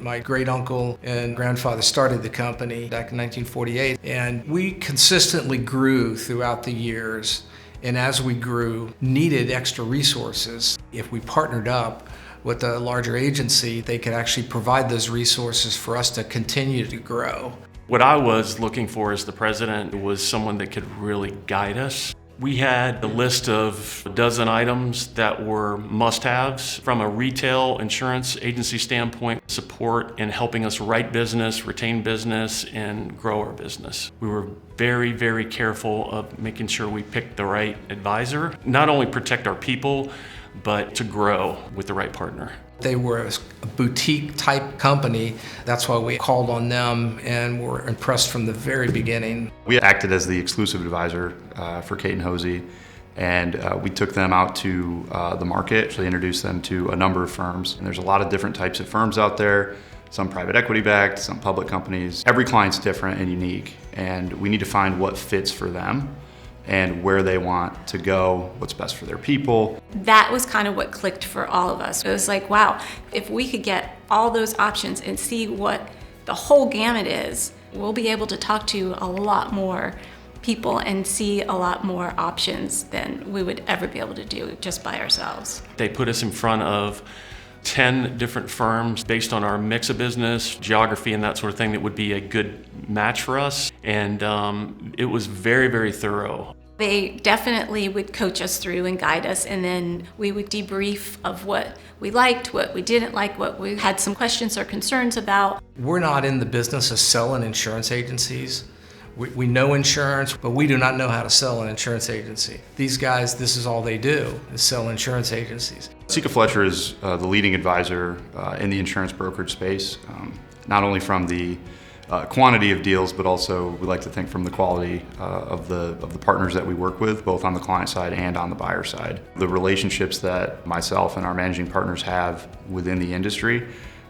My great uncle and grandfather started the company back in 1948, and we consistently grew throughout the years. And as we grew, needed extra resources. If we partnered up with a larger agency, they could actually provide those resources for us to continue to grow. What I was looking for as the president was someone that could really guide us. We had a list of a dozen items that were must-haves from a retail insurance agency standpoint, support in helping us write business, retain business, and grow our business. We were very, very careful of making sure we picked the right advisor, not only protect our people, but to grow with the right partner. They were a boutique type company. That's why we called on them and were impressed from the very beginning. We acted as the exclusive advisor for Caton Hosey, and we took them out to the market, actually introduced them to a number of firms. And there's a lot of different types of firms out there, some private equity backed, some public companies. Every client's different and unique, and we need to find what fits for them and where they want to go, what's best for their people. That was kind of what clicked for all of us. It was like, wow, if we could get all those options and see what the whole gamut is, we'll be able to talk to a lot more people and see a lot more options than we would ever be able to do just by ourselves. They put us in front of 10 different firms based on our mix of business, geography, and that sort of thing that would be a good match for us. And it was very, very thorough. They definitely would coach us through and guide us, and then we would debrief of what we liked, what we didn't like, what we had some questions or concerns about. We're not in the business of selling insurance agencies. We know insurance, but we do not know how to sell an insurance agency. These guys, this is all they do, is sell insurance agencies. Fletcher is the leading advisor in the insurance brokerage space, not only from the quantity of deals, but also we like to think from the quality of the partners that we work with, both on the client side and on the buyer side. The relationships that myself and our managing partners have within the industry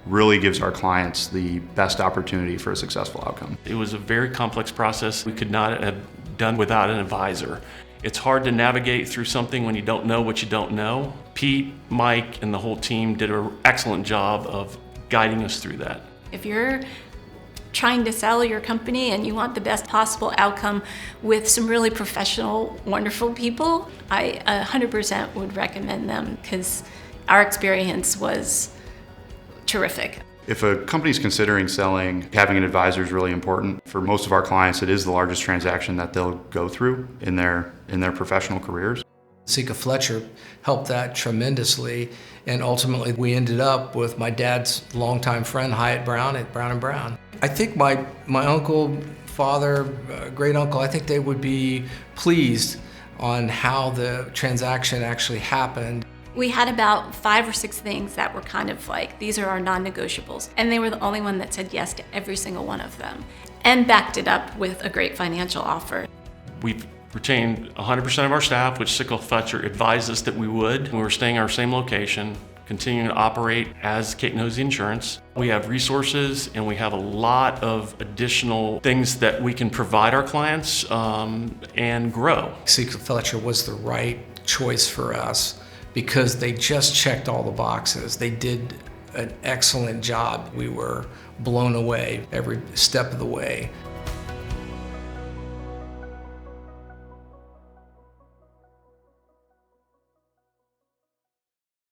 really gives our clients the best opportunity for a successful outcome. It was a very complex process we could not have done without an advisor. It's hard to navigate through something when you don't know what you don't know. Pete, Mike, and the whole team did an excellent job of guiding us through that. If you're trying to sell your company and you want the best possible outcome with some really professional, wonderful people, I 100% would recommend them because our experience was terrific. If a company's considering selling, having an advisor is really important. For most of our clients, it is the largest transaction that they'll go through in their professional careers. Fletcher helped that tremendously, and ultimately we ended up with my dad's longtime friend Hyatt Brown at Brown & Brown. I think my uncle, father, great uncle, I think they would be pleased on how the transaction actually happened. We had about 5 or 6 things that were kind of like, these are our non-negotiables. And they were the only one that said yes to every single one of them and backed it up with a great financial offer. We've retained 100% of our staff, which Fletcher advised us that we would. We were staying in our same location, continuing to operate as Caton Hosey Insurance. We have resources and we have a lot of additional things that we can provide our clients and grow. Fletcher was the right choice for us because they just checked all the boxes. They did an excellent job. We were blown away every step of the way.